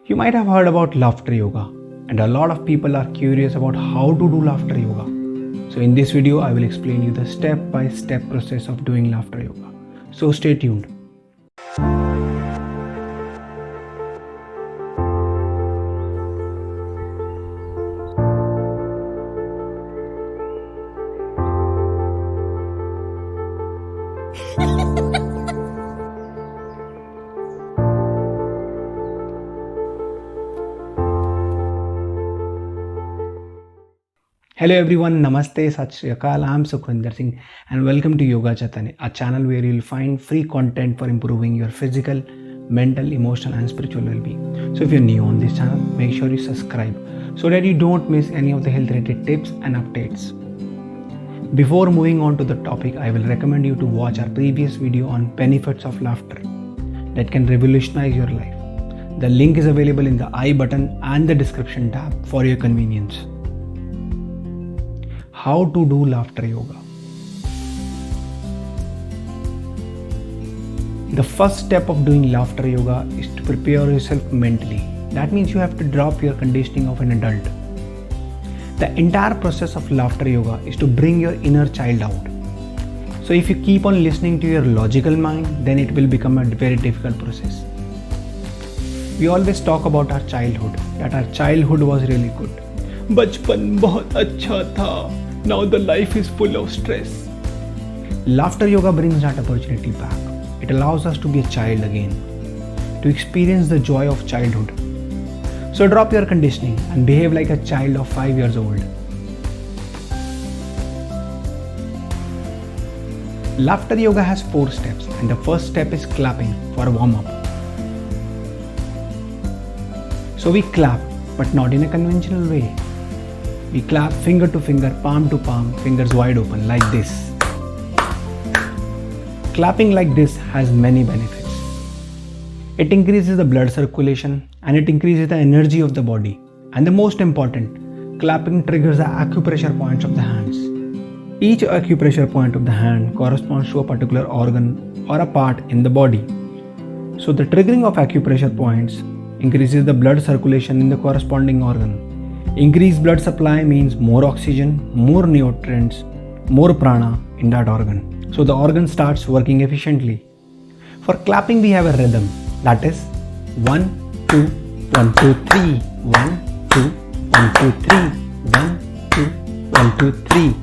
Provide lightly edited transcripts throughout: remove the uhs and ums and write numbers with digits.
You might have heard about laughter yoga, and a lot of people are curious about how to do laughter yoga. So in this video, I will explain you the step-by-step process of doing laughter yoga. So stay tuned. Hello everyone, Namaste, Sat Shri Akal, I am Sukhwinder Singh and welcome to Yoga Chaitanya, a channel where you will find free content for improving your physical, mental, emotional and spiritual well-being. So if you're new on this channel, make sure you subscribe so that you don't miss any of the health related tips and updates. Before moving on to the topic, I will recommend you to watch our previous video on benefits of laughter that can revolutionize your life. The link is available in the I button and the description tab for your convenience. How to do laughter yoga. The first step of doing laughter yoga is to prepare yourself mentally. That means you have to drop your conditioning of an adult. The entire process of laughter yoga is to bring your inner child out. So if you keep on listening to your logical mind, then it will become a very difficult process. We always talk about our childhood, that our childhood was really good. बचपन बहुत अच्छा था. Now the life is full of stress. Laughter yoga brings that opportunity back. It allows us to be a child again, to experience the joy of childhood. So drop your conditioning and behave like a child of 5 years old. Laughter yoga has 4 steps and the first step is clapping for a warm-up. So we clap, but not in a conventional way. We clap finger to finger, palm to palm, fingers wide open like this. Clapping like this has many benefits. It increases the blood circulation and it increases the energy of the body. And the most important, clapping triggers the acupressure points of the hands. Each acupressure point of the hand corresponds to a particular organ or a part in the body. So the triggering of acupressure points increases the blood circulation in the corresponding organ. Increased blood supply means more oxygen, more nutrients, more prana in that organ. So the organ starts working efficiently. For clapping we have a rhythm, that is 1, 2, 1, 2, 3, 1, 2, 1, 2, 3, 1, 2, 1, 2, 3.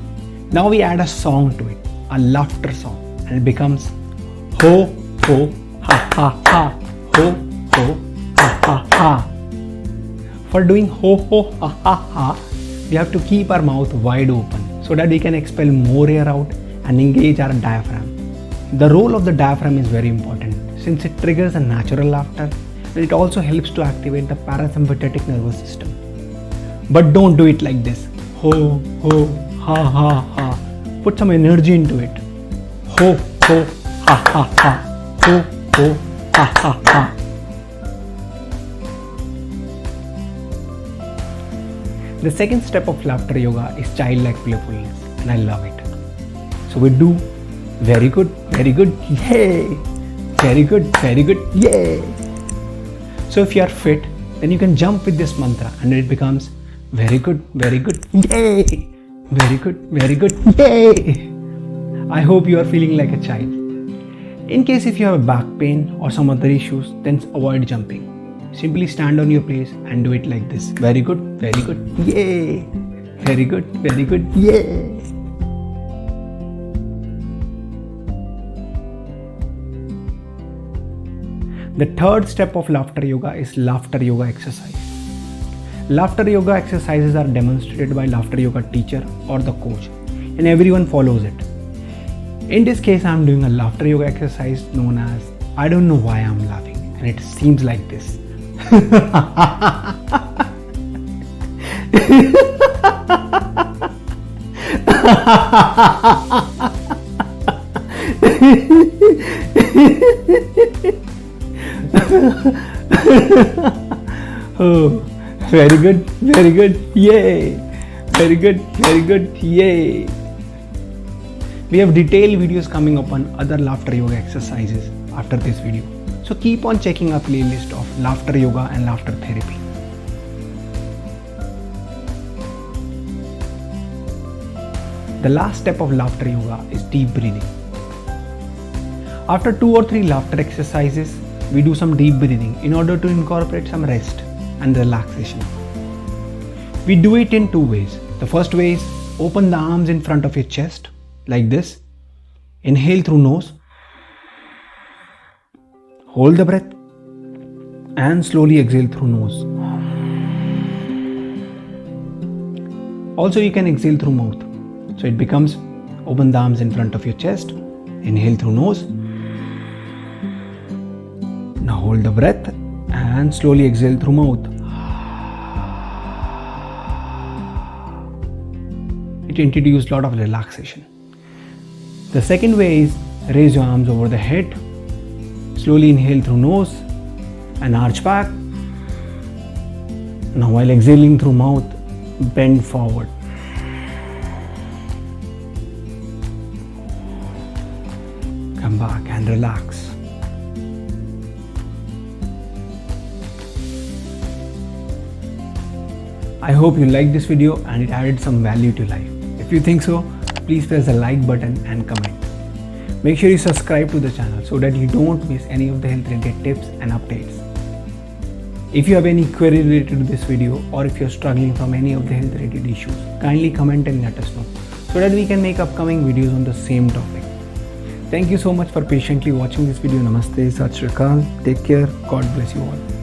Now we add a song to it, a laughter song, and it becomes ho, ho, ha, ha, ha, ho, ho, ha, ha, ha. For doing ho ho ha ha ha, we have to keep our mouth wide open so that we can expel more air out and engage our diaphragm. The role of the diaphragm is very important since it triggers a natural laughter and it also helps to activate the parasympathetic nervous system. But don't do it like this. Ho ho ha ha ha. Put some energy into it. Ho ho ha ha ha. Ho ho ha ha ha. The second step of laughter yoga is childlike playfulness and I love it. So we do very good, yay! Very good, yay! So if you are fit, then you can jump with this mantra and it becomes very good, yay! Very good, yay! I hope you are feeling like a child. In case if you have a back pain or some other issues, then avoid jumping. Simply stand on your place and do it like this. Very good, yay! Very good, yay! The third step of laughter yoga is laughter yoga exercise. Laughter yoga exercises are demonstrated by laughter yoga teacher or the coach and everyone follows it. In this case, I am doing a laughter yoga exercise known as I don't know why I am laughing and it seems like this. Oh, very good, yay! Very good, yay! We have detailed videos coming up on other laughter yoga exercises after this video. So keep on checking our playlist of laughter yoga and laughter therapy. The last step of laughter yoga is deep breathing. After 2 or 3 laughter exercises, we do some deep breathing in order to incorporate some rest and relaxation. We do it in 2 ways. The first way is open the arms in front of your chest like this. Inhale through nose. Hold the breath and slowly exhale through nose. Also, you can exhale through mouth. So it becomes open the arms in front of your chest. Inhale through nose. Now hold the breath and slowly exhale through mouth. It introduces a lot of relaxation. The second way is raise your arms over the head. Slowly inhale through nose and arch back. Now while exhaling through mouth, bend forward. Come back and relax. I hope you liked this video and it added some value to life. If you think so, please press the like button and comment. Make sure you subscribe to the channel so that you don't miss any of the health related tips and updates. If you have any query related to this video or if you're struggling from any of the health related issues, kindly comment and let us know so that we can make upcoming videos on the same topic. Thank you so much for patiently watching this video. Namaste, Sat Shri Akal. Take care. God bless you all.